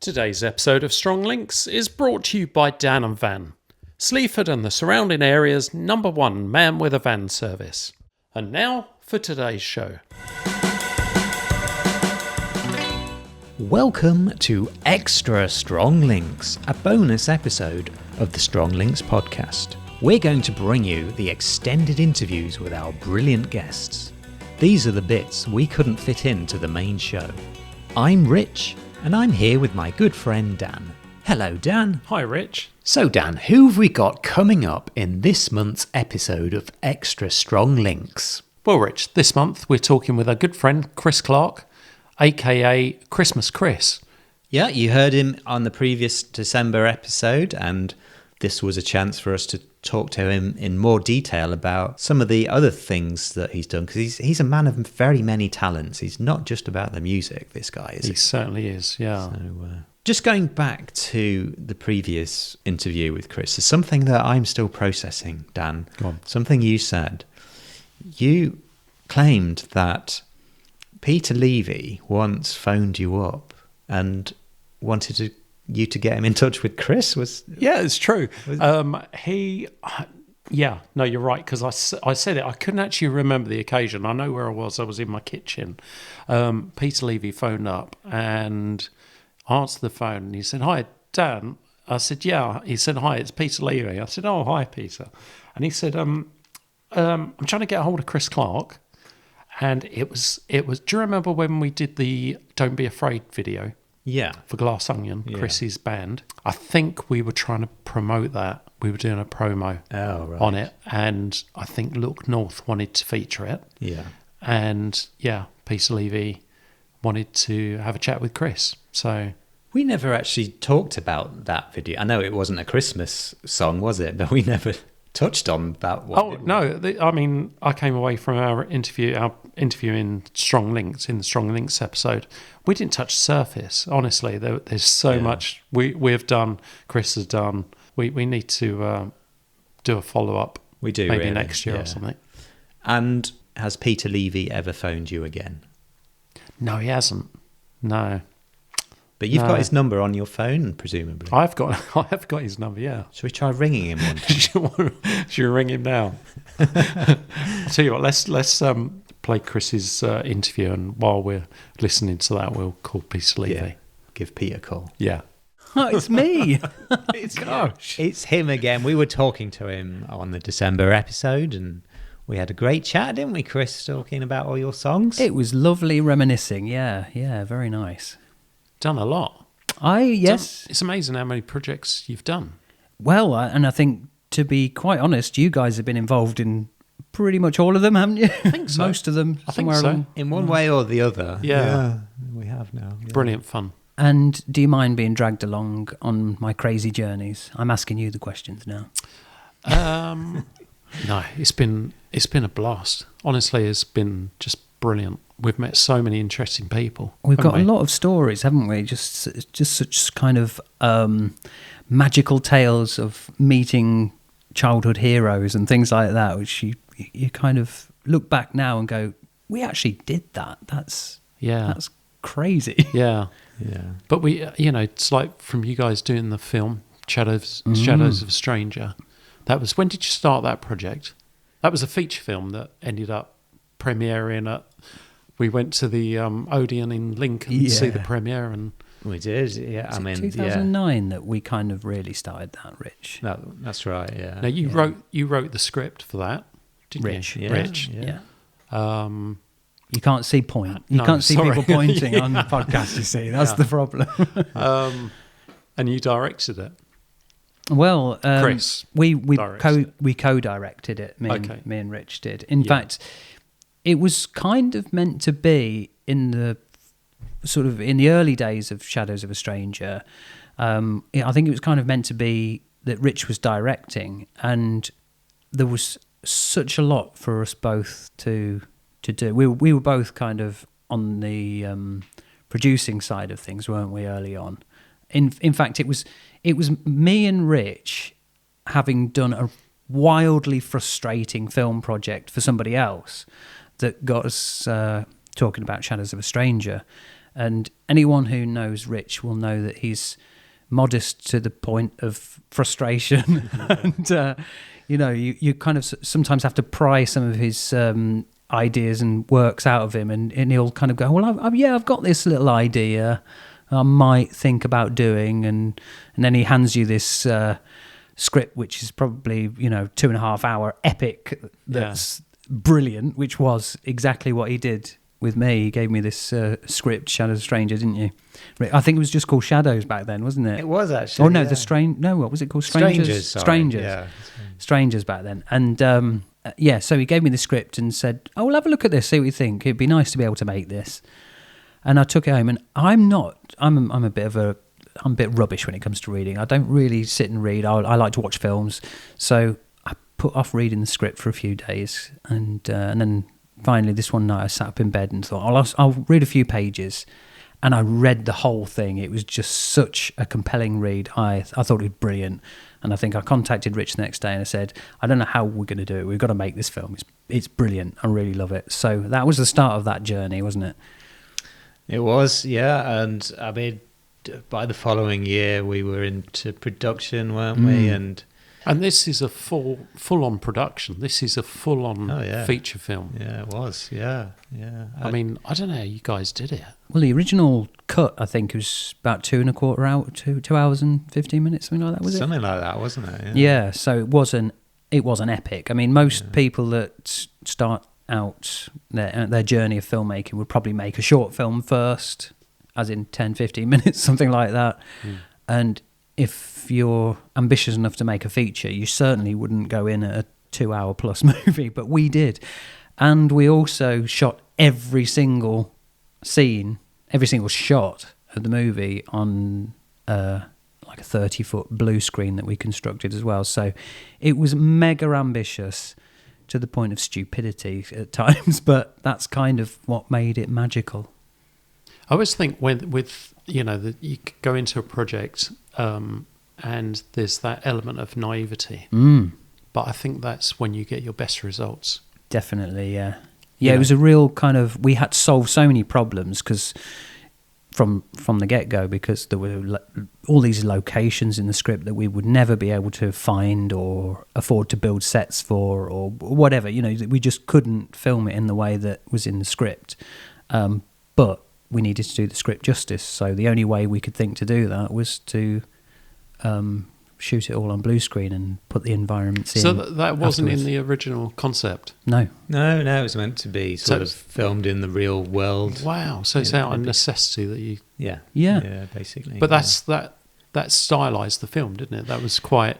Today's episode of Strong Links is brought to you by Dan and Van, Sleaford and the surrounding area's #1 man with a van service. And now for today's show. Welcome to Extra Strong Links, a bonus episode of the Strong Links podcast. We're going to bring you the extended interviews with our brilliant guests. These are the bits we couldn't fit into the main show. I'm Rich, and I'm here with my good friend Dan. Hello, Dan. Hi, Rich. So, Dan, who have we got coming up in this month's episode of Extra Strong Links? Well, Rich, this month we're talking with our good friend Chris Clark, aka Christmas Chris. Yeah, you heard him on the previous December episode, and this was a chance for us to talk to him in more detail about some of the other things that he's done, because he's a man of very many talents. He's not just about the music, this guy, is he? He certainly is, yeah. So, just going back to the previous interview with Chris, there's something that I'm still processing, Dan. Go on. Something you said. You claimed that Peter Levy once phoned you up and wanted you to get him in touch with Chris. Yeah, it's true. No, you're right, because I said it. I couldn't actually remember the occasion. I know where I was. I was in my kitchen. Peter Levy phoned up and answered the phone, and he said, "Hi, Dan." I said, "Yeah." He said, "Hi, it's Peter Levy." I said, "Oh, hi, Peter." And he said, I'm trying to get a hold of Chris Clark. And it was. Do you remember when we did the "Don't Be Afraid" video? Yeah. For Glass Onion, Chrissy's band. I think we were trying to promote that. We were doing a promo on it, and I think Look North wanted to feature it. Yeah. And Peter Levy wanted to have a chat with Chris. So we never actually talked about that video. I know it wasn't a Christmas song, was it? But we never touched on that one. Oh no! I came away from our interview in Strong Links, in the Strong Links episode. We didn't touch the surface. Honestly, there's so much we've done. Chris has done. We need to do a follow up. We do maybe really, next year or something. And has Peter Levy ever phoned you again? No, he hasn't. No. But you've got his number on your phone, presumably. I have got his number. Yeah. Should we try ringing him one time? Should we ring him now? I'll tell you what. Let's play Chris's interview, and while we're listening to that, we'll call Peter Levy. Yeah. Give Pete a call. Yeah. Oh, it's me. Gosh. It's him again. We were talking to him on the December episode, and we had a great chat, didn't we, Chris, talking about all your songs? It was lovely reminiscing. Yeah, very nice. Done a lot. Yes. It's amazing how many projects you've done. Well, and I think, to be quite honest, you guys have been involved in pretty much all of them, haven't you? I think so. Most of them. I think so. In one way or the other. Yeah. We have now. Yeah. Brilliant fun. And do you mind being dragged along on my crazy journeys? I'm asking you the questions now. No, it's been a blast. Honestly, it's been just brilliant. We've met so many interesting people. We've got a lot of stories, haven't we? Just such kind of magical tales of meeting childhood heroes and things like that, which you kind of look back now and go, we actually did that. That's crazy. Yeah. Yeah. But we, it's like from you guys doing the film Shadows of a Stranger. That was, when did you start that project? That was a feature film that ended up premiering at. We went to the Odeon in Lincoln to see the premiere, and we did. Yeah, I mean, 2009 that we kind of really started that, Rich. That's right. Yeah. Now you wrote the script for that, didn't Rich, you? Yeah. Rich. Yeah. You can't see people pointing on the podcast, you see. That's the problem. And you directed it. Well, Chris we co-directed it. Me and Rich did. In fact, it was kind of meant to be in the early days of Shadows of a Stranger. I think it was kind of meant to be that Rich was directing, and there was such a lot for us both to do. We were both kind of on the producing side of things, weren't we, early on? In fact, it was me and Rich having done a wildly frustrating film project for somebody else that got us talking about Shadows of a Stranger. And anyone who knows Rich will know that he's modest to the point of frustration. And, you kind of sometimes have to pry some of his ideas and works out of him. And he'll kind of go, well, I've got this little idea I might think about doing. And then he hands you this script, which is probably, 2.5 hour epic that's brilliant, which was exactly what he did with me. He gave me this script, Shadows of Stranger, didn't you? I think it was just called Shadows back then, wasn't it? It was actually. Oh no, what was it called? Strangers. Strangers. Yeah. Strangers back then. And so he gave me the script and said, "Oh, we'll have a look at this, see what you think. It'd be nice to be able to make this." And I took it home, and I'm a bit rubbish when it comes to reading. I don't really sit and read. I like to watch films, so I put off reading the script for a few days, and then finally this one night I sat up in bed and thought, I'll read a few pages, and I read the whole thing. It was just such a compelling read. I thought it was brilliant, and I think I contacted Rich the next day and I said, I don't know how we're going to do it. We've got to make this film. It's brilliant. I really love it. So that was the start of that journey, wasn't it? It was, yeah. And I mean, by the following year, we were into production, weren't we? And this is a full-on production. This is a full-on feature film. Yeah, it was. Yeah. I mean, I don't know how you guys did it. Well, the original cut, I think, was about 2.25 hours, 2 hours and 15 minutes, something like that, was it? Something like that, wasn't it? Yeah. So it was an epic. I mean, most people that start out their journey of filmmaking would probably make a short film first, as in 10, 15 minutes, something like that. And if you're ambitious enough to make a feature, you certainly wouldn't go in at a 2 hour plus movie, but we did. And we also shot every single scene, every single shot of the movie on like a 30-foot blue screen that we constructed as well. So it was mega ambitious to the point of stupidity at times, but that's kind of what made it magical. I always think with that you could go into a project and there's that element of naivety, but I think that's when you get your best results. Definitely, yeah. It was a real kind of, we had to solve so many problems because from the get-go, because there were all these locations in the script that we would never be able to find or afford to build sets for or whatever. We just couldn't film it in the way that was in the script. But we needed to do the script justice, so the only way we could think to do that was to shoot it all on blue screen and put the environments in. So that wasn't in the original concept? No, it was meant to be sort of filmed in the real world. Wow, so it's out of necessity that you... Yeah, basically. But that stylised the film, didn't it? That was quite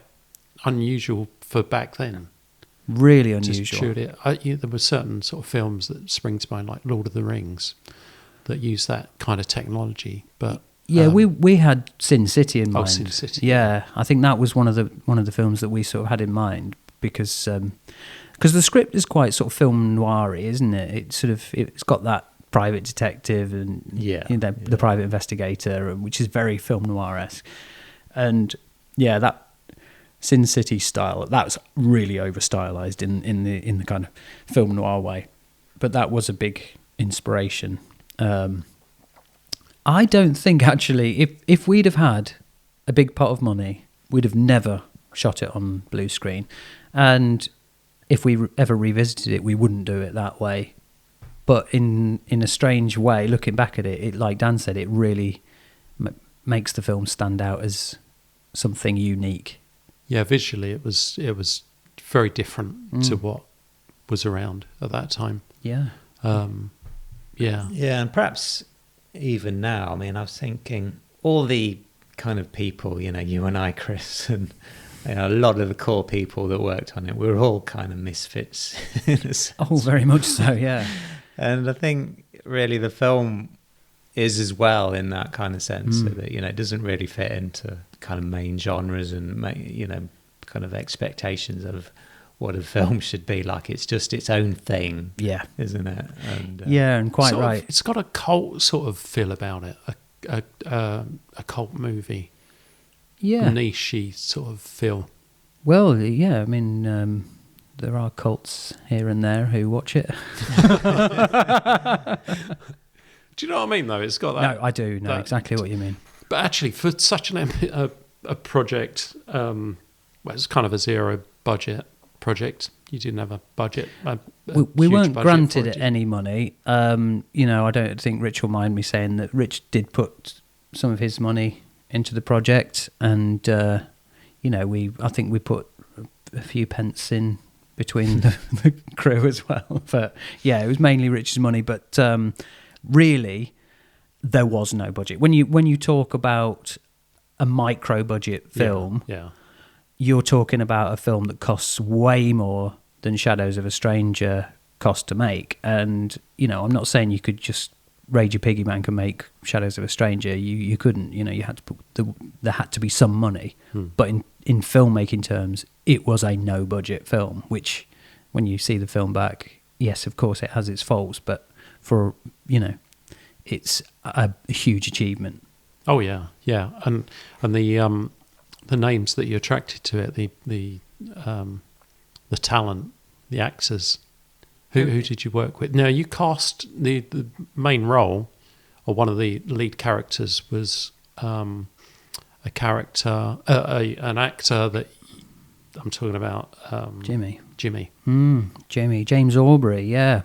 unusual for back then. Really unusual. Just shoot it. There were certain sort of films that spring to mind, like Lord of the Rings, that use that kind of technology, but... Yeah, we had Sin City in mind. Oh, Sin City. Yeah, I think that was one of the films that we sort of had in mind because the script is quite sort of film noir-y, isn't it? It's got that private detective and the private investigator, which is very film noir-esque. And that Sin City style, that was really over stylized in the kind of film noir way, but that was a big inspiration. I don't think actually, if we'd have had a big pot of money, we'd have never shot it on blue screen, and if we ever revisited it, we wouldn't do it that way. But in a strange way, looking back at it, like Dan said, it really makes the film stand out as something unique. Yeah, visually it was very different to what was around at that time. Yeah. Yeah, and perhaps even now, I mean, I was thinking all the kind of people, you and I, Chris, and a lot of the core people that worked on it, we're all kind of misfits in a sense. Oh, very much so, yeah. And I think really the film is as well in that kind of sense, so that, it doesn't really fit into kind of main genres and, kind of expectations of what a film should be like. It's just its own thing, isn't it? And, and quite right. It's got a cult sort of feel about it, a cult movie, niche-y sort of feel. Well, yeah, I mean, there are cults here and there who watch it. Do you know what I mean, though? It's got that. No, I do know exactly what you mean. But actually, for such a project, it's kind of a zero budget project. You didn't have a budget. We weren't granted any money. I don't think Rich will mind me saying that Rich did put some of his money into the project, and I think we put a few pence in between the crew as well. But yeah, it was mainly Rich's money. But really, there was no budget. When you talk about a micro budget film, you're talking about a film that costs way more than Shadows of a Stranger cost to make. And I'm not saying you could just raid your piggy bank and make Shadows of a Stranger. You couldn't. You had to put there had to be some money. But in filmmaking terms, it was a no budget film. Which, when you see the film back, yes, of course it has its faults, but for it's a huge achievement. Oh yeah, and the names that you attracted to it, the talent, the actors. Who did you work with? Now, you cast the main role, or one of the lead characters was an actor that I'm talking about. Jimmy. Jimmy. James Aubrey. Yeah,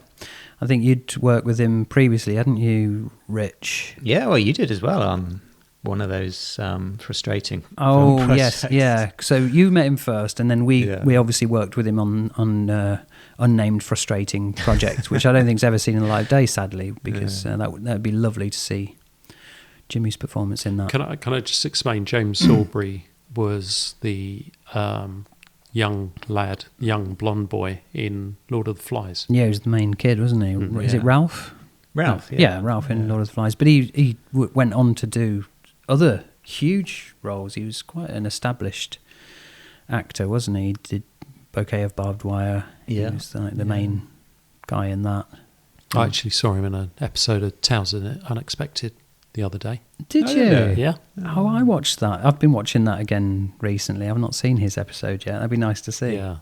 I think you'd worked with him previously, hadn't you, Rich? Yeah, well, you did as well on one of those frustrating. Oh yes, yeah. So you met him first, and then we obviously worked with him on unnamed frustrating project, which I don't think's ever seen in a live day, sadly, because that would be lovely to see Jimmy's performance in that. Can I just explain? James Aubrey was the young blonde boy in Lord of the Flies. Yeah, he was the main kid, wasn't he? Is it Ralph? Ralph, Ralph in Lord of the Flies. But he went on to do other huge roles. He was quite an established actor, wasn't he? He did Bouquet of Barbed Wire. He was like the main guy in that. I actually saw him in an episode of Tales of the Unexpected the other day. Did you? Yeah. Oh, I watched that. I've been watching that again recently. I've not seen his episode yet. That'd be nice to see. Yeah,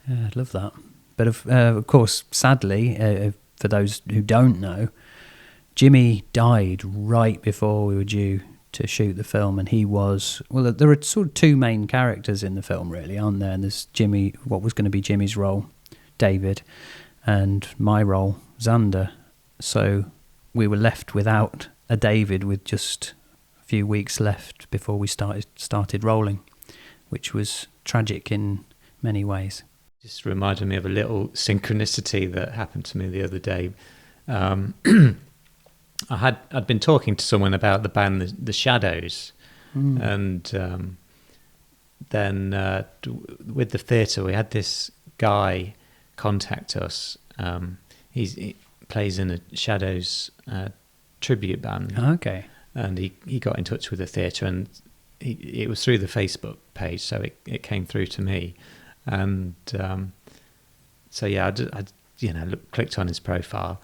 I'd love that. But of course, sadly, for those who don't know, Jimmy died right before we were due to shoot the film, and he was, well, there are sort of two main characters in the film, really, aren't there? And there's Jimmy, what was going to be Jimmy's role, David, and my role, Xander. So we were left without a David, with just a few weeks left before we started rolling, which was tragic in many ways. Just reminded me of a little synchronicity that happened to me the other day. I'd been talking to someone about the band The Shadows, and then with the theatre we had this guy contact us. He plays in a Shadows tribute band. Okay. And he got in touch with the theatre, and it was through the Facebook page, so it came through to me. And so yeah, I clicked on his profile,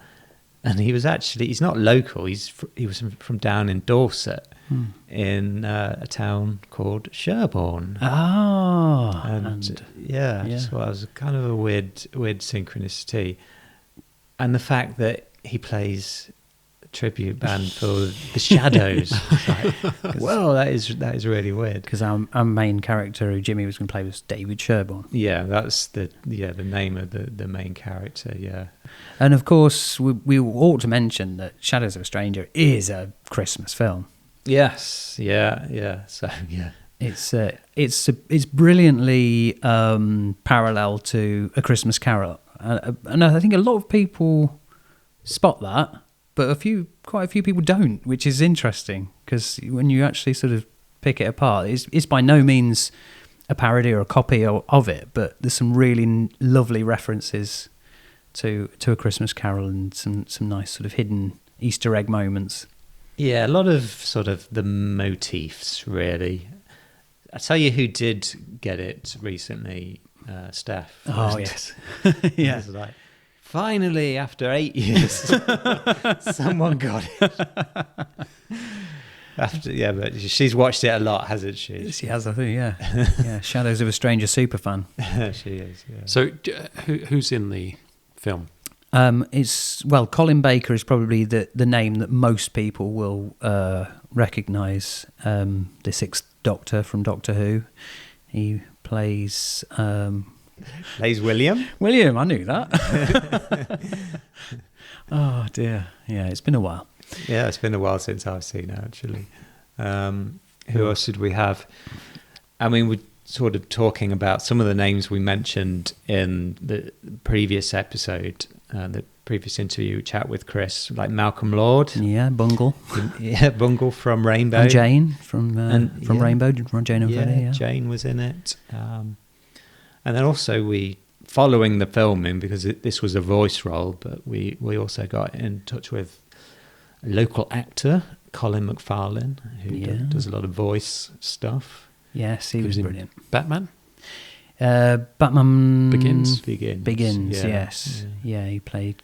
and he's not local. He was from down in Dorset, in a town called Sherborne. Oh, and so it was kind of a weird synchronicity, and the fact that he plays tribute band for the Shadows. Well, that is really weird, because our main character who Jimmy was going to play was David Sherborne. Yeah, that's the name of the main character. Yeah, and of course we ought to mention that Shadows of a Stranger is a Christmas film. Yes, yeah. So yeah, it's brilliantly parallel to A Christmas Carol, and I think a lot of people spot that. But quite a few people don't, which is interesting, because when you actually sort of pick it apart, it's by no means a parody or a copy of it, but there's some really lovely references to A Christmas Carol, and some nice sort of hidden Easter egg moments. Yeah, a lot of sort of the motifs, really. I tell you who did get it recently, Steph. Oh, yes. Yeah. It was like, finally, after 8 years, someone got it. But she's watched it a lot, hasn't she? She has, I think, yeah. Shadows of a Stranger superfan. She is, yeah. So who's in the film? Colin Baker is probably the name that most people will recognise. The Sixth Doctor from Doctor Who. He plays William. William, I knew that. Oh dear, yeah, it's been a while. Yeah, it's been a while since I've seen it, actually. Who else did we have? I mean, we're sort of talking about some of the names we mentioned in the previous episode, the previous interview chat with Chris, like Malcolm Lord. Yeah, Bungle. Yeah, Bungle from Rainbow. And Jane from Rainbow, Jane and Freddie. Yeah, Jane was in it. And then also following the filming, because this was a voice role, but we also got in touch with a local actor, Colin McFarlane, who does a lot of voice stuff. Yes, he was brilliant. Batman? Batman Begins, yes. Yeah, he played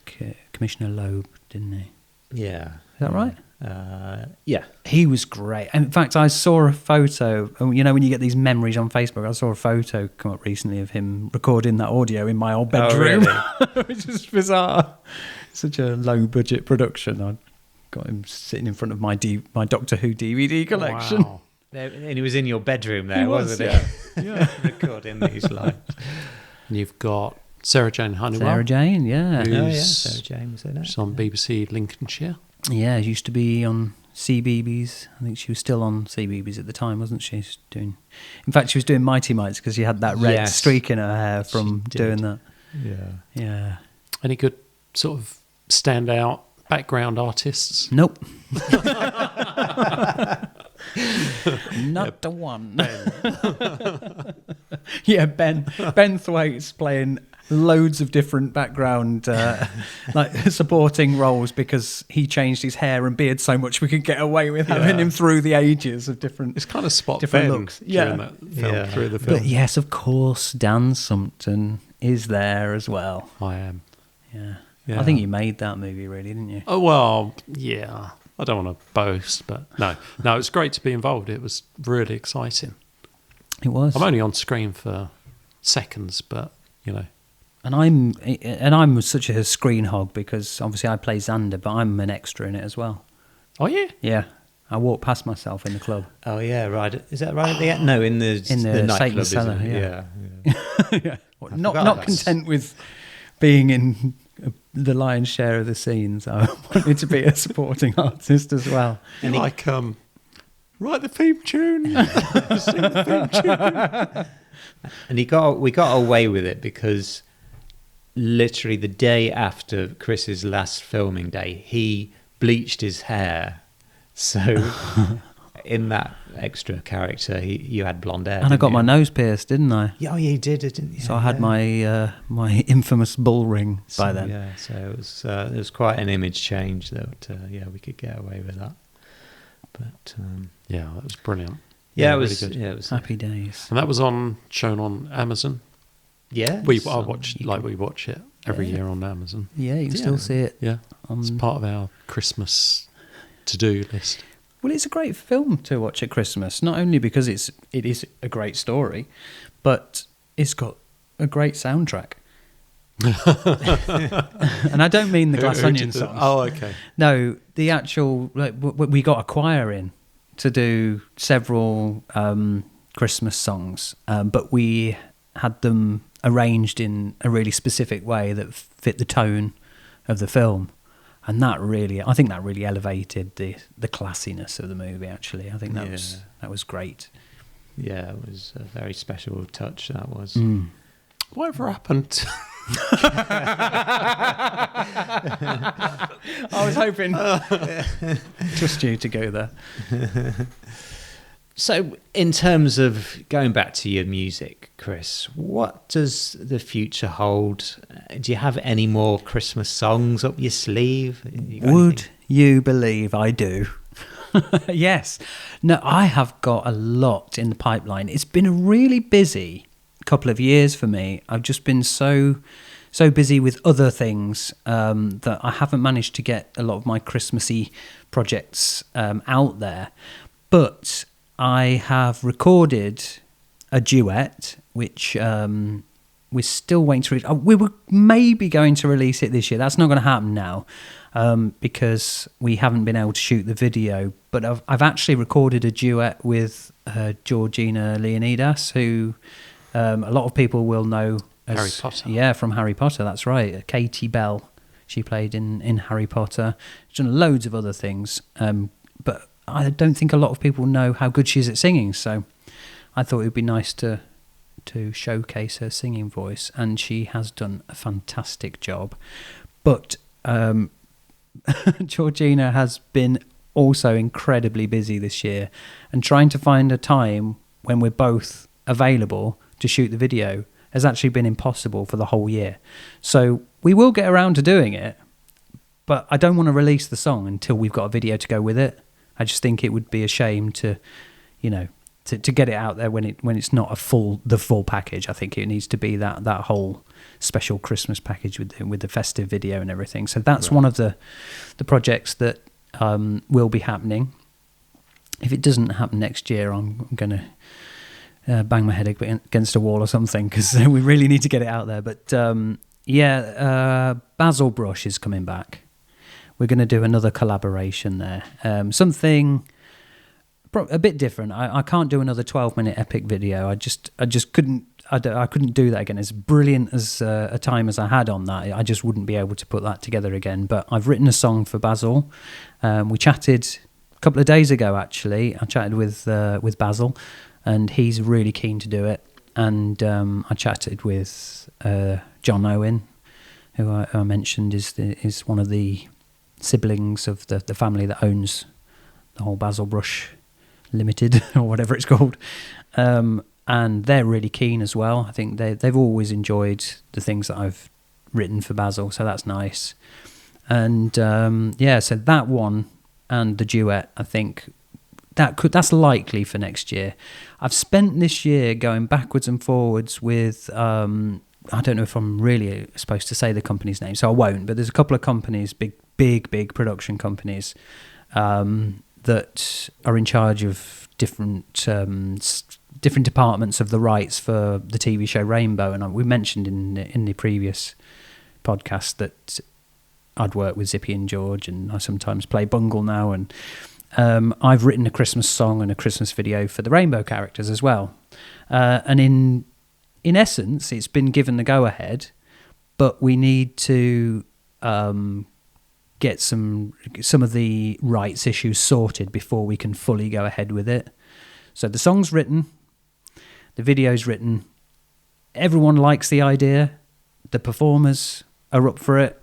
Commissioner Loeb, didn't he? Yeah. Is that right? Yeah. He was great. In fact, I saw a photo, you know, when you get these memories on Facebook, I saw a photo come up recently of him recording that audio in my old bedroom. Oh, really? Which is bizarre. Such a low-budget production. I got him sitting in front of my Doctor Who DVD collection. Wow. And he was in your bedroom there, He was, wasn't yeah. it? Yeah. Recording these lines. And you've got Sarah Jane Honeywell. Sarah Jane, yeah. Sarah Jane was in it. She's on BBC Lincolnshire. Yeah, she used to be on CBeebies. I think she was still on CBeebies at the time, wasn't she? In fact, she was doing Mighty Mites because she had that red streak in her hair from doing that. Yeah. Any good sort of standout background artists? Nope. Not the one. Yeah, Ben Thwaites playing loads of different background like supporting roles because he changed his hair and beard so much we could get away with having him through the ages of different. It's kind of spot different Ben looks. during that film, through the film. But yes, of course, Dan Sumpton is there as well. I am. Yeah. Yeah. I think you made that movie, really, didn't you? Oh, well, yeah. I don't want to boast, but no, it's great to be involved. It was really exciting. It was. I'm only on screen for seconds, but you know. And I'm such a screen hog because obviously I play Xander, but I'm an extra in it as well. Oh yeah, yeah. I walk past myself in the club. Oh yeah, right. Is that right at the end? No, in the nightclub. Cellar, yeah. Yeah. Not content with being in the lion's share of the scenes, I wanted to be a supporting artist as well. And write the theme tune. Sing the theme tune. And we got away with it because literally the day after Chris's last filming day, he bleached his hair. So in that extra character, you had blonde hair. And I got my nose pierced, didn't I? Yeah, you did, didn't you? So I had my my infamous bull ring by then. Yeah, so it was quite an image change that we could get away with that. But yeah, that was brilliant. Yeah, really it was. good. Yeah, it was happy days. And that was shown on Amazon. Yeah, we watch it every year on Amazon. Yeah, you can still see it. Yeah, it's part of our Christmas to-do list. Well, it's a great film to watch at Christmas, not only because it is a great story, but it's got a great soundtrack. And I don't mean the Glass Onion songs. Oh, okay. No, the actual we got a choir in to do several Christmas songs, but we had them arranged in a really specific way that fit the tone of the film. And I think that really elevated the classiness of the movie. Actually, I think that was great. Yeah, it was a very special touch. That was. Whatever happened? I was hoping just you to go there. So, in terms of going back to your music, Chris, what does the future hold? Do you have any more Christmas songs up your sleeve? Would you believe I do? Yes. No, I have got a lot in the pipeline. It's been a really busy couple of years for me. I've just been so busy with other things that I haven't managed to get a lot of my Christmassy projects out there. But I have recorded a duet, which we're still waiting to release. We were maybe going to release it this year. That's not going to happen now because we haven't been able to shoot the video. But I've actually recorded a duet with Georgina Leonidas, who a lot of people will know as Harry Potter. Yeah, from Harry Potter. That's right. Katie Bell. She played in Harry Potter. She's done loads of other things. But I don't think a lot of people know how good she is at singing. So I thought it would be nice to showcase her singing voice, and she has done a fantastic job. But Georgina has been also incredibly busy this year, and trying to find a time when we're both available to shoot the video has actually been impossible for the whole year. So we will get around to doing it, but I don't want to release the song until we've got a video to go with it. I just think it would be a shame to get it out there when it's not the full package. I think it needs to be that whole special Christmas package with the festive video and everything. So that's one of the projects that will be happening. If it doesn't happen next year, I'm going to bang my head against a wall or something, because we really need to get it out there. But Basil Brush is coming back. We're going to do another collaboration there. Something a bit different. I can't do another 12-minute epic video. I just couldn't. I couldn't do that again. As brilliant as a time as I had on that, I just wouldn't be able to put that together again. But I've written a song for Basil. We chatted a couple of days ago, actually. I chatted with Basil, and he's really keen to do it. And I chatted with John Owen, who I mentioned is one of the siblings of the family that owns the whole Basil Brush Limited or whatever it's called. And they're really keen as well. I think they've always enjoyed the things that I've written for Basil, so that's nice. And so that one and the duet, I think that's likely for next year. I've spent this year going backwards and forwards with I don't know if I'm really supposed to say the company's name, so I won't. But there's a couple of companies, big production companies, that are in charge of different departments of the rights for the TV show Rainbow. And we mentioned in the previous podcast that I'd work with Zippy and George, and I sometimes play Bungle now. And I've written a Christmas song and a Christmas video for the Rainbow characters as well. And in essence, it's been given the go-ahead, but we need to get some of the rights issues sorted before we can fully go ahead with it. So the song's written, the video's written, everyone likes the idea, the performers are up for it,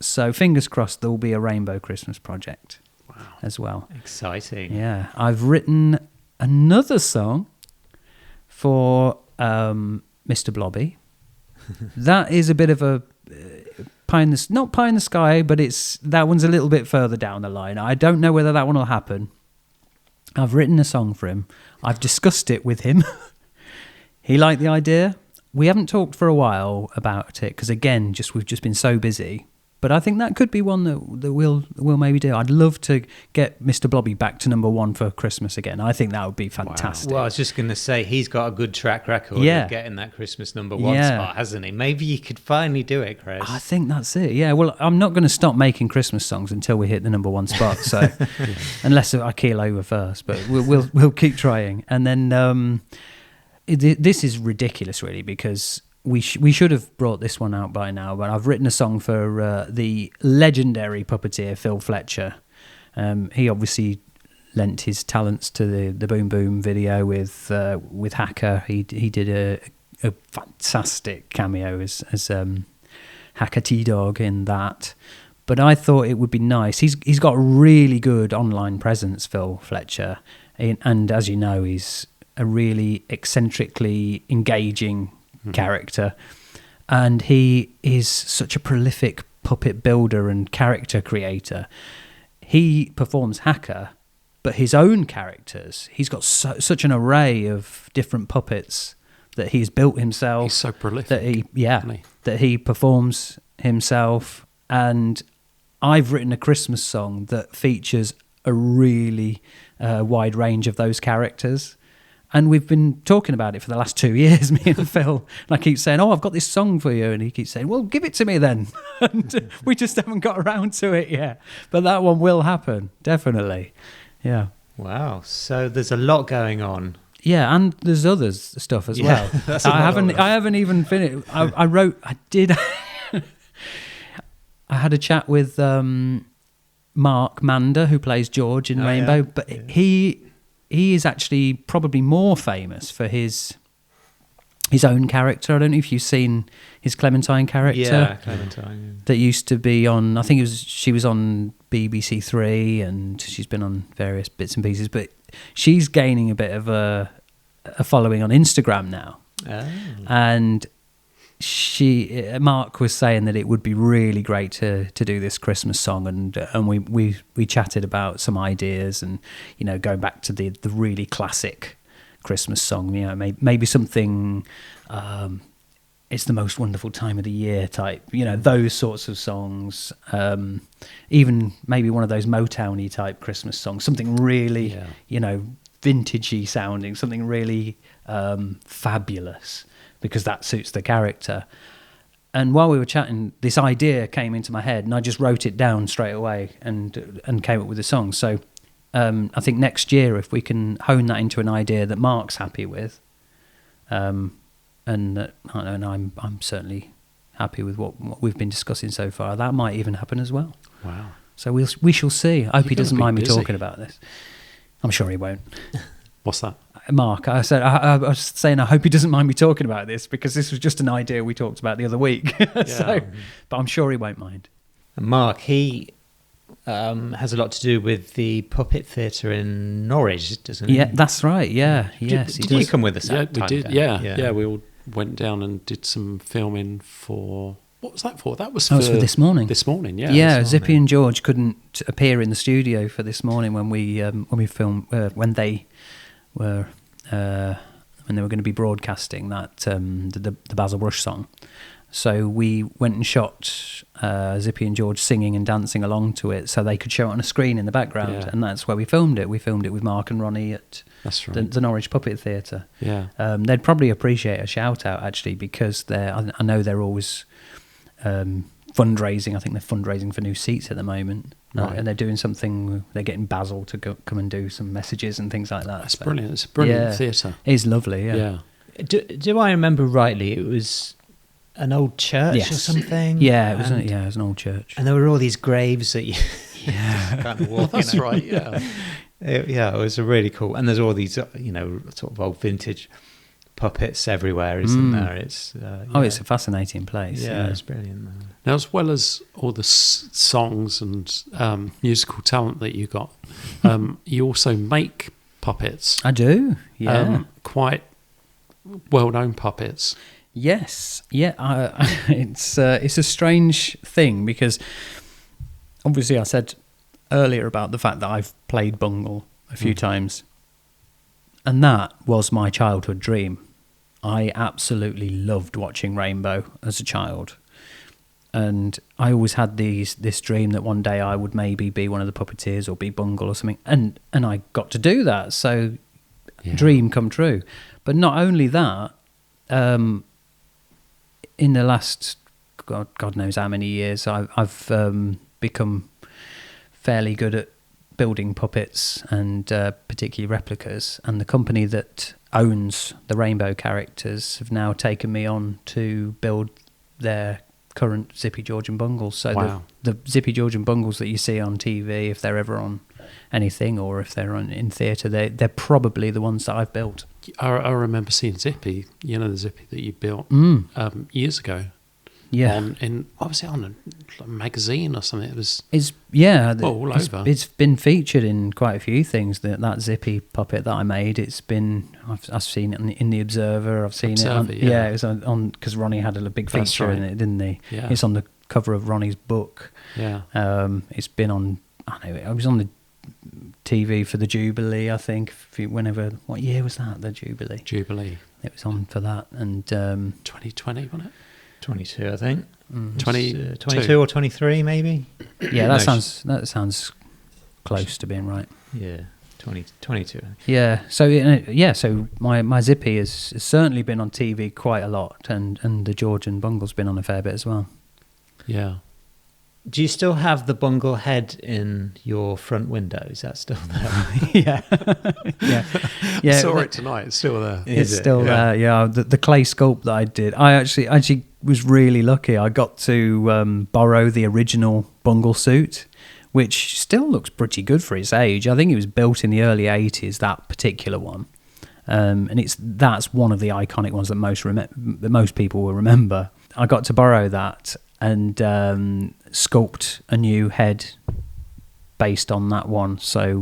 so fingers crossed there will be a Rainbow Christmas project as well. Exciting. Yeah, I've written another song for Mr. Blobby. That is a bit of a not pie in the sky, but that one's a little bit further down the line. I don't know whether that one will happen. I've written a song for him. I've discussed it with him. He liked the idea. We haven't talked for a while about it because, again, we've just been so busy. But I think that could be one that we'll maybe do. I'd love to get Mr. Blobby back to number one for Christmas again. I think that would be fantastic. Wow. Well, I was just going to say, he's got a good track record of getting that Christmas number one spot, hasn't he? Maybe you could finally do it, Chris. I think that's it. Yeah, well, I'm not going to stop making Christmas songs until we hit the number one spot. So, unless I keel over first, but we'll keep trying. And then this is ridiculous, really, because we should have brought this one out by now, but I've written a song for the legendary puppeteer Phil Fletcher. He obviously lent his talents to the Boom Boom video with Hacker. He did a fantastic cameo as Hacker T-Dog in that. But I thought it would be nice. He's got a really good online presence, Phil Fletcher, and as you know, he's a really eccentrically engaging character, and he is such a prolific puppet builder and character creator. He performs Hacker, but his own characters, he's got such an array of different puppets that he's built himself. He's so prolific that he performs himself. And I've written a Christmas song that features a really wide range of those characters. And we've been talking about it for the last 2 years, me and Phil. And I keep saying, I've got this song for you. And he keeps saying, well, give it to me then. And we just haven't got around to it yet. But that one will happen, definitely. Yeah. Wow. So there's a lot going on. Yeah, and there's other stuff as well. I haven't even finished. I had a chat with Mark Mander, who plays George in Rainbow, but he is actually probably more famous for his own character. I don't know if you've seen his Clementine character. Yeah, Clementine. That used to be on, I think she was on BBC Three, and she's been on various bits and pieces, but she's gaining a bit of a following on Instagram now. Oh. And Mark was saying that it would be really great to do this Christmas song, and we chatted about some ideas, and going back to the really classic Christmas song, maybe something it's the most wonderful time of the year type, those sorts of songs, even maybe one of those Motown-y type Christmas songs, something really vintagey sounding, something really fabulous, because that suits the character. And while we were chatting, this idea came into my head, and I just wrote it down straight away and came up with a song. So I think next year, if we can hone that into an idea that Mark's happy with, and that I'm certainly happy with what we've been discussing so far, that might even happen as well. Wow! So we shall see. I hope he doesn't mind me talking about this. I'm sure he won't. What's that? Mark, I was saying I hope he doesn't mind me talking about this, because this was just an idea we talked about the other week. But I'm sure he won't mind. And Mark, he has a lot to do with the puppet theatre in Norwich, doesn't he? Yeah, that's right. Yeah, Did you come with us? Yeah, we did. Yeah, we all went down and did some filming for. What was that for? That was for this morning. This morning, yeah. Yeah, Zippy and George couldn't appear in the studio for this morning when we filmed when they were going to be broadcasting that the Basil Brush song. So we went and shot Zippy and George singing and dancing along to it, so they could show it on a screen in the background, and that's where we filmed it. We filmed it with Mark and Ronnie at the Norwich Puppet Theatre. Yeah, they'd probably appreciate a shout out actually, because I know they're always fundraising. I think they're fundraising for new seats at the moment, and they're doing something. They're getting Basil to come and do some messages and things like that. That's brilliant. It's a brilliant theatre. It is lovely. Yeah. Do I remember rightly? It was an old church or something. Yeah, it was an old church. And there were all these graves that you kind of walk. That's right. Yeah. It was a really cool. And there's all these sort of old vintage puppets everywhere, isn't there? It's it's a fascinating place. Yeah, it's brilliant. Now, as well as all the songs and musical talent that you got, you also make puppets. I do. Yeah, quite well-known puppets. Yes, yeah. It's a strange thing, because obviously I said earlier about the fact that I've played Bungle a few times, and that was my childhood dream. I absolutely loved watching Rainbow as a child, and I always had this dream that one day I would maybe be one of the puppeteers or be Bungle or something, and I got to do that. So, dream come true. But not only that. In the last, God knows how many years, I've become fairly good at building puppets, and particularly replicas. And the company that owns the Rainbow characters have now taken me on to build their current Zippy George and Bungles. So the Zippy George and Bungles that you see on TV, if they're ever on anything or if they're in theatre, they're probably the ones that I've built. I remember seeing Zippy, the Zippy that you built years ago. Yeah. What was it on a magazine or something? It's all over. It's been featured in quite a few things. That Zippy puppet that I made. I've seen it in the Observer. I've seen it on, it was on because Ronnie had a big feature in it, didn't he? Yeah. It's on the cover of Ronnie's book. Yeah. It's been on. I was on the TV for the Jubilee, I think. What year was that? The Jubilee. It was on for that, and 2020, wasn't it? 22, I think. 22 or 23, maybe. Yeah, that sounds close to being right. Yeah. 22. Yeah. So So my Zippy has certainly been on TV quite a lot, and the George and Bungle's been on a fair bit as well. Yeah. Do you still have the bungle head in your front window? Is that still there? Yeah. I saw it tonight. It's still there. It's still there. Yeah. The clay sculpt that I did, I actually was really lucky. I got to borrow the original bungle suit, which still looks pretty good for its age. I think it was built in the early 80s, that particular one. And that's one of the iconic ones that most people will remember. I got to borrow that and sculpt a new head based on that one. So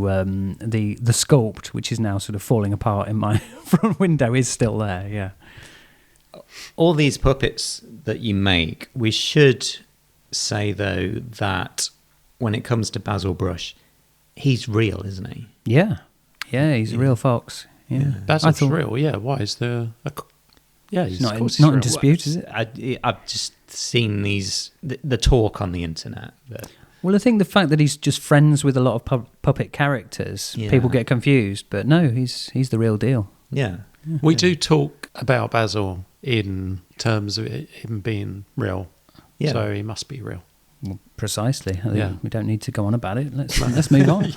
the sculpt, which is now sort of falling apart in my front window, is still there. Yeah. All these puppets that you make, we should say though that when it comes to Basil Brush, he's real, isn't he? Yeah. He's a real fox. Yeah. Basil's real. Yeah. Why is there? He's not real. in dispute, is it? I've just seen the talk on the internet. Well, I think the fact that he's just friends with a lot of puppet characters, people get confused. But no, he's the real deal. Yeah. We do talk about Basil in terms of him being real. Yeah. So he must be real. Well, precisely. We don't need to go on about it. Let's move on.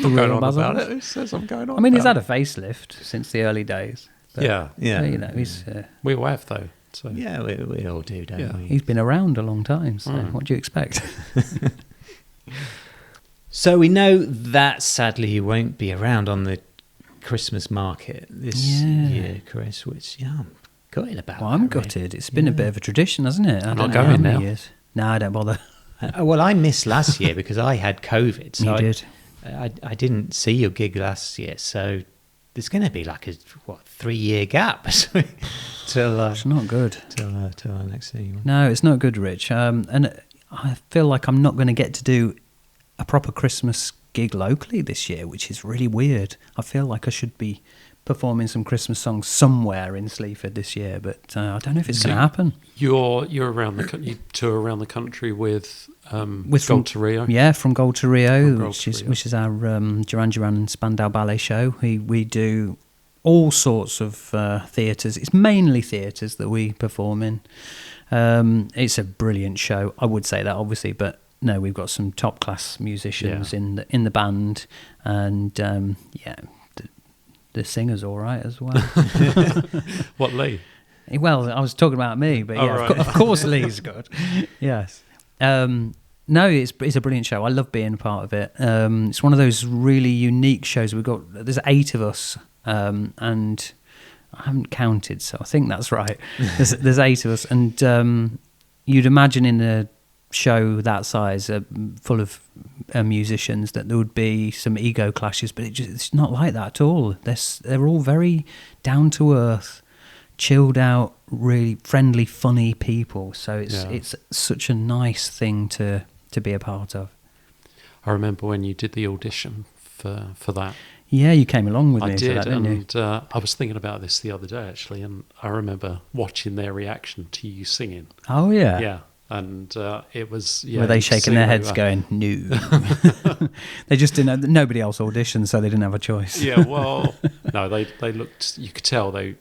I'm going on about it. Who says I'm going on? I mean, he's had a facelift since the early days. But, he's. We all have though. So. Yeah, we all do, don't we? He's been around a long time. So what do you expect? So we know that sadly you won't be around on the Christmas market this year, Chris. Which I'm gutted about. Well, I'm gutted. It's been a bit of a tradition, hasn't it? I'm not going now. No, I don't bother. Well, I missed last year because I had COVID. So you did. I didn't see your gig last year, so there's going to be like a 3-year gap till it's not good till our next season. No, it's not good, Rich. And I feel like I'm not going to get to do a proper Christmas gig locally this year, which is really weird. I feel like I should be performing some Christmas songs somewhere in Sleaford this year, but I don't know if it's going to happen. You're around you tour around the country with Gold to Rio. Yeah, from Gold to Rio, which is our Duran Duran and Spandau Ballet show. We do all sorts of theatres. It's mainly theatres that we perform in. It's a brilliant show. I would say that obviously, but no, we've got some top class musicians in the band, and the singer's all right as well. What, Lee? Well, I was talking about me, but of course Lee's good. Yes. No, it's a brilliant show. I love being a part of it. It's one of those really unique shows. There's 8 of us, and I haven't counted, so I think that's right. There's 8 of us, and you'd imagine in a show that size, full of musicians, that there would be some ego clashes, but it's not like that at all. They're all very down to earth, chilled out, really friendly, funny people. So it's such a nice thing to be a part of. I remember when you did the audition for that. Yeah, you came along with me. I did, for that, didn't you? I was thinking about this the other day actually, and I remember watching their reaction to you singing. Oh yeah, yeah. And it was... Were they shaking their heads going, no? They just didn't... Nobody else auditioned, so they didn't have a choice. Yeah, well... No, they looked... You could tell they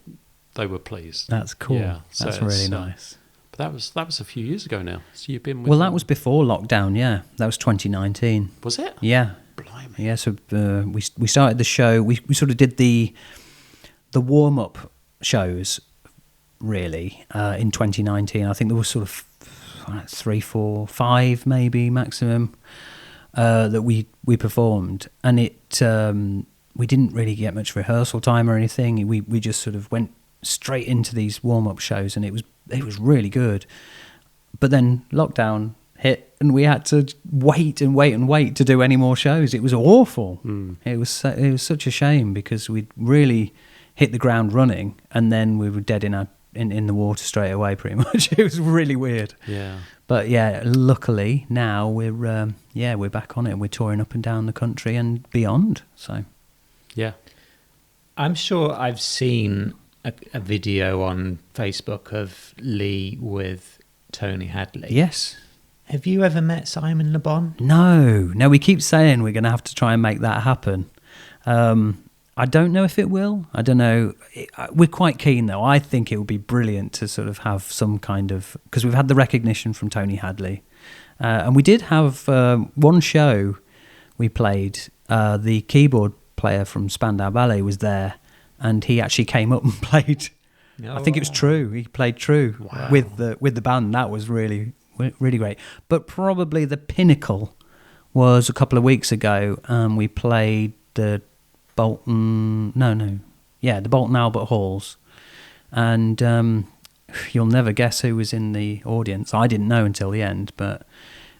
were pleased. That's cool. Yeah, that's really nice. But that was a few years ago now. So you've been with Well, that was before lockdown, yeah. That was 2019. Was it? Yeah. Blimey. Yeah, so we started the show... We sort of did the warm-up shows, really, in 2019. I think there was sort of 3, 4, 5 maybe maximum that we performed, and we didn't really get much rehearsal time or anything. We just sort of went straight into these warm-up shows, and it was really good. But then lockdown hit, and we had to wait to do any more shows. It was awful. It was such a shame, because we'd really hit the ground running, and then we were dead in the water straight away, pretty much. It was really weird. Yeah. But yeah, luckily now we're back on it. We're touring up and down the country and beyond. So yeah, I'm sure I've seen a video on Facebook of Lee with Tony Hadley. Yes. Have you ever met Simon Le Bon? No, we keep saying we're going to have to try and make that happen. I don't know if it will. I don't know. We're quite keen, though. I think it would be brilliant to sort of have some kind of... Because we've had the recognition from Tony Hadley. And we did have one show we played. The keyboard player from Spandau Ballet was there, and he actually came up and played... I think it was True. He played True with the band. That was really, really great. But probably the pinnacle was a couple of weeks ago. We played the Bolton Albert Halls, and you'll never guess who was in the audience. I didn't know until the end, but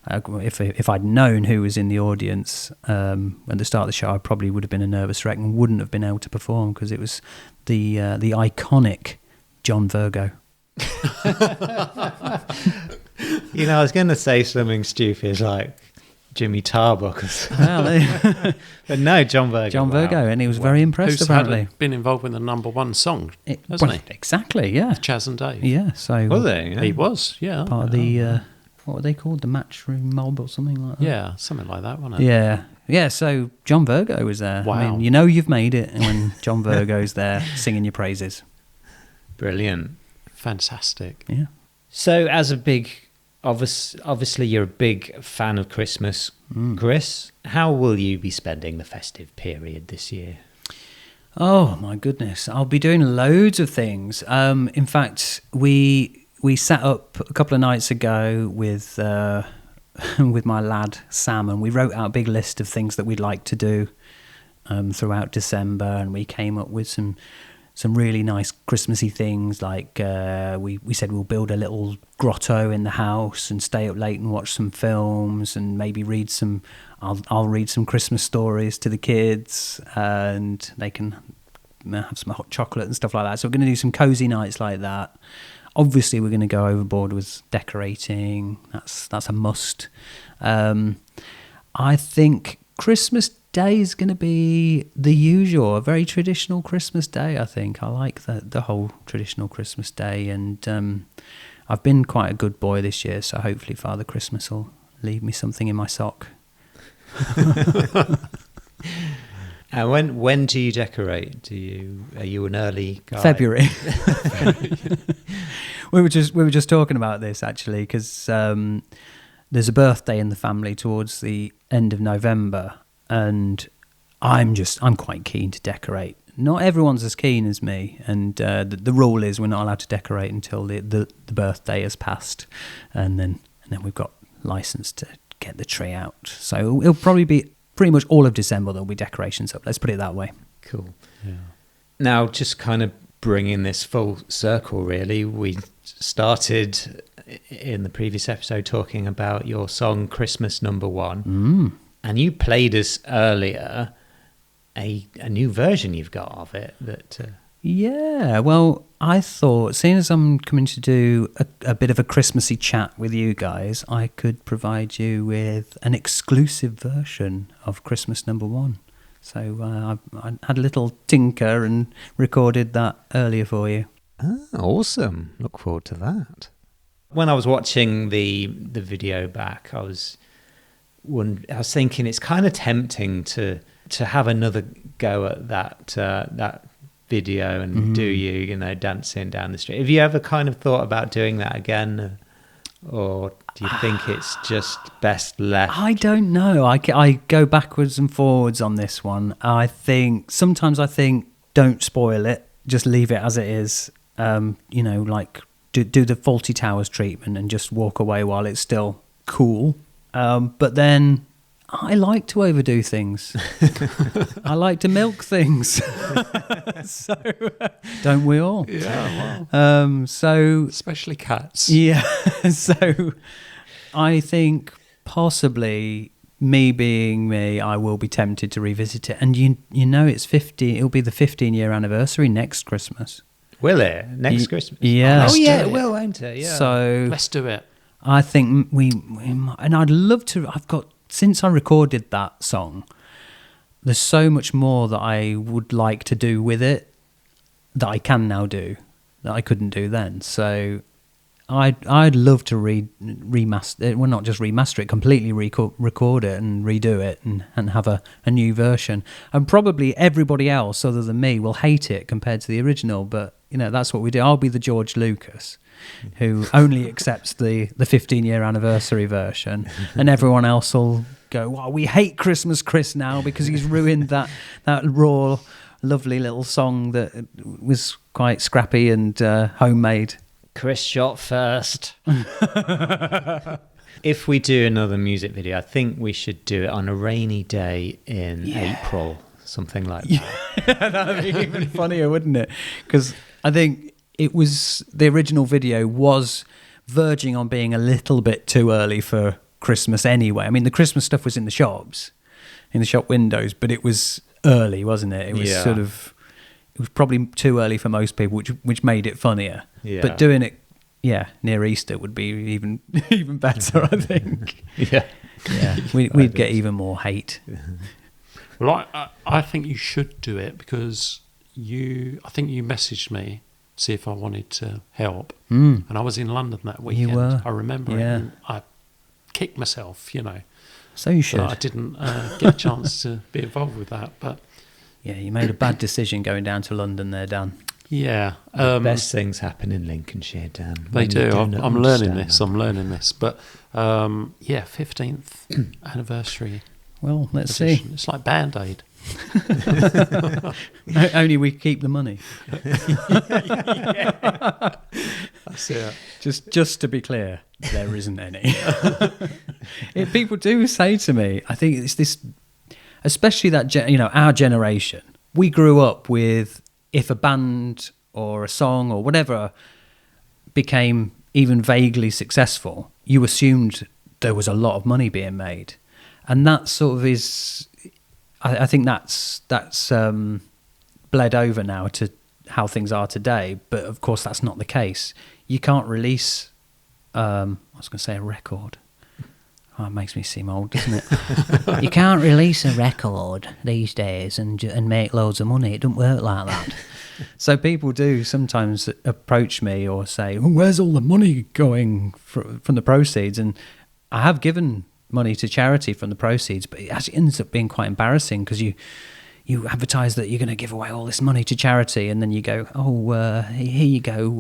if I'd known who was in the audience at the start of the show, I probably would have been a nervous wreck and wouldn't have been able to perform, because it was the iconic John Virgo. I was going to say something stupid like Jimmy Tarbuck, but no, John Virgo. John Virgo, and he was very impressed. Who's apparently been involved with the number one song, hasn't he? Exactly, yeah. Chaz and Dave. Yeah, so was he? Yeah. He was, yeah. Part of the what were they called? The Matchroom Mob or something like that. Yeah, something like that, wasn't it? Yeah. So John Virgo was there. Wow. I mean, you know you've made it when John Virgo's there singing your praises. Brilliant. Fantastic. Yeah. So, as a big, obviously you're a big fan of Christmas, Chris. How will you be spending the festive period this year? Oh my goodness, I'll be doing loads of things. In fact, we sat up a couple of nights ago with my lad Sam, and we wrote out a big list of things that we'd like to do throughout December, and we came up with some really nice Christmassy things, like we said we'll build a little grotto in the house and stay up late and watch some films, and maybe read some... I'll read some Christmas stories to the kids, and they can have some hot chocolate and stuff like that. So we're going to do some cozy nights like that. Obviously, we're going to go overboard with decorating. That's a must. I think Christmas Day is going to be the usual, a very traditional Christmas day, I think. I like the whole traditional Christmas day, and I've been quite a good boy this year, so hopefully Father Christmas will leave me something in my sock. And when do you decorate? Are you an early guy? February. We were just talking about this, actually, because there's a birthday in the family towards the end of November, and I'm quite keen to decorate. Not everyone's as keen as me, and the rule is we're not allowed to decorate until the birthday has passed, and then we've got license to get the tree out. So it'll probably be pretty much all of December there'll be decorations up. Let's put it that way. Cool. Yeah. Now, just kind of bringing this full circle, really, we started in the previous episode talking about your song Christmas Number One. And you played us earlier a new version you've got of it. Yeah, well, I thought, seeing as I'm coming to do a bit of a Christmassy chat with you guys, I could provide you with an exclusive version of Christmas Number One. So I had a little tinker and recorded that earlier for you. Oh, awesome. Look forward to that. When I was watching the video back, I was thinking it's kind of tempting to have another go at that video and do you dancing down the street. Have you ever kind of thought about doing that again, or do you think it's just best left? I don't know. I go backwards and forwards on this one. Sometimes I think don't spoil it, just leave it as it is. Like do the Fawlty Towers treatment and just walk away while it's still cool. But then I like to overdo things. I like to milk things. So don't we all? Yeah, wow. Especially cats. Yeah. So I think possibly, me being me, I will be tempted to revisit it. And it'll be the 15-year anniversary next Christmas. Will it? Next Christmas? Yeah. Oh yeah, it will, won't it? Yeah. So let's do it. I think we and I'd love to. Since I recorded that song, there's so much more that I would like to do with it that I can now do that I couldn't do then. So I'd love to remaster, well, not just remaster it, completely record it and redo it and have a new version. And probably everybody else other than me will hate it compared to the original, but that's what we do. I'll be the George Lucas who only accepts the 15-year anniversary version, and everyone else will go, well, we hate Christmas Chris now because he's ruined that raw, lovely little song that was quite scrappy and homemade. Chris shot first. If we do another music video, I think we should do it on a rainy day in April, something like that. That would be even funnier, wouldn't it? Because I think the original video was verging on being a little bit too early for Christmas anyway. I mean, the Christmas stuff was in the shops, in the shop windows, but it was early, wasn't it? It was it was probably too early for most people, which made it funnier. Yeah. But doing it, near Easter would be even better, I think. Yeah. We'd get even more hate. Well, I think you should do it because I think you messaged me to see if I wanted to help. And I was in London that weekend. You were. I remember it. And I kicked myself, So you should. I didn't get a chance to be involved with that, but... Yeah, you made a bad decision going down to London there, Dan. Yeah. Best things happen in Lincolnshire, Dan. They do. I'm learning this. But, 15th anniversary. Well, let's edition. see. It's like Band-Aid. Only we keep the money. That's it. Just to be clear, there isn't any. People do say to me, I think it's this... Especially that, our generation, we grew up with, if a band or a song or whatever became even vaguely successful, you assumed there was a lot of money being made. And that sort of is, I think that's bled over now to how things are today. But of course, that's not the case. You can't release, I was going to say a record. Oh, it makes me seem old, doesn't it? You can't release a record these days and make loads of money. It doesn't work like that. So people do sometimes approach me or say, where's all the money going from the proceeds? And I have given money to charity from the proceeds, but it actually ends up being quite embarrassing because you advertise that you're going to give away all this money to charity, and then you go, here you go,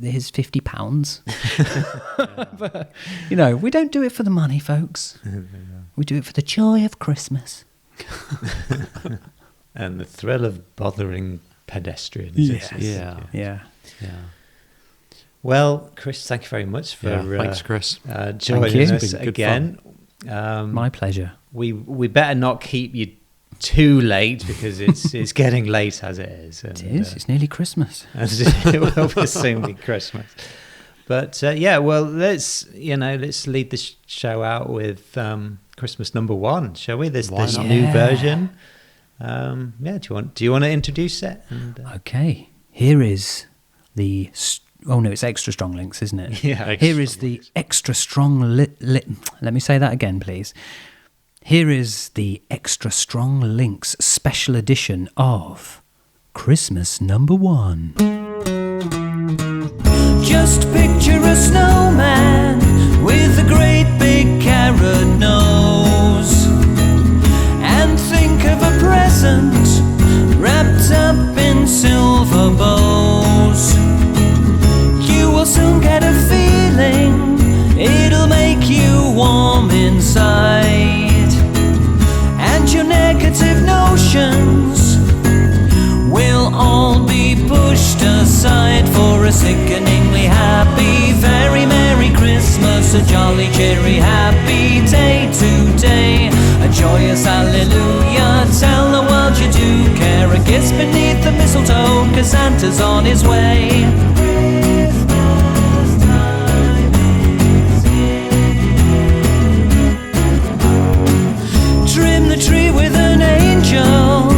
here's £50. But, we don't do it for the money, folks. We do it for the joy of Christmas. And the thrill of bothering pedestrians. Yeah. Well, Chris, thank you very much for thanks, Chris. Joining us again. My pleasure. We better not keep you too late because it's getting late as it is. And, it is. It's nearly Christmas. It will soon be Christmas. But let's lead the show out with Christmas number 1, shall we? There's this new version. Do you want to introduce it? Okay. Here is the. Oh no, it's Extra Strong Links, isn't it? Yeah. Here is the Extra Strong Let me say that again, please. Here is the Extra Strong Links special edition of Christmas number 1. Just picture a snowman with a great big carrot nose, and think of a present wrapped up in silver bows. You will soon get a feeling, it'll make you warm inside. And your negative notions will all be pushed aside for a sickeningly happy, very Merry Christmas, a jolly, cheery, happy day today. A joyous hallelujah, tell the world you do care. A kiss beneath the mistletoe, 'cause Santa's on his way. Trim the tree with an angel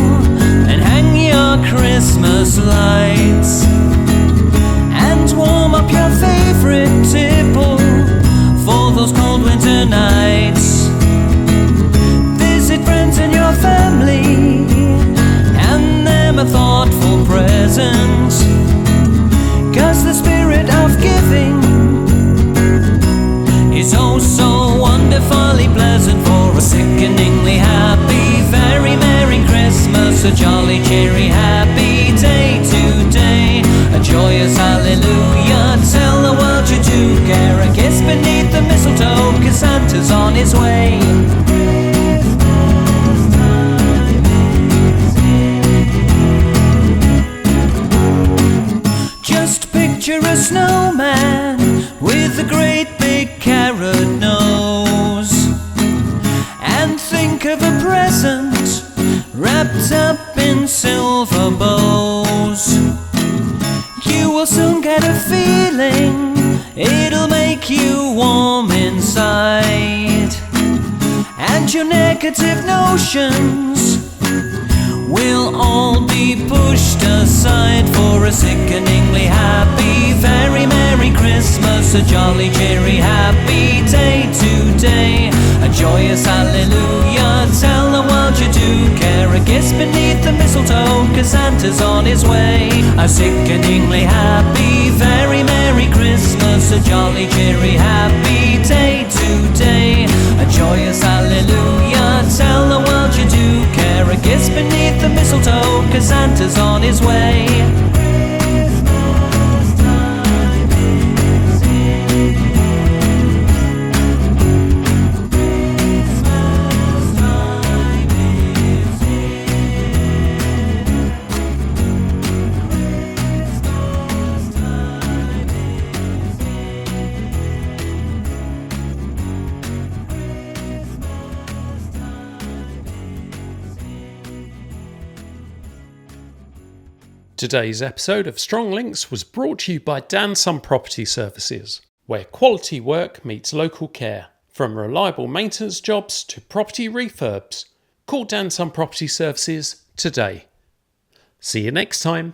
and hang your Christmas lights, and warm up your favourite tipple for those cold winter nights. Visit friends and your family, hand them a thoughtful present, 'cause the spirit of giving a jolly, cheery, happy day today. A joyous hallelujah, tell the world you do care. A kiss beneath the mistletoe, 'cause Santa's on his way. Just picture a snowman with a great big carrot nose, and think of a present wrapped up in silver bows. You will soon get a feeling, it'll make you warm inside, and your negative notions will all be pushed aside for a sickeningly happy, very Merry Christmas, a jolly, cheery, happy day today. A joyous hallelujah, tell the world you do care. A kiss beneath the mistletoe, 'cause Santa's on his way. A sickeningly happy, very Merry Christmas, a jolly, cheery, happy day today. A joyous hallelujah, tell the world you do care. A kiss beneath the mistletoe, 'cause Santa's on his way. Today's episode of Strong Links was brought to you by Dansun Property Services, where quality work meets local care. From reliable maintenance jobs to property refurbs, call Dansun Property Services today. See you next time.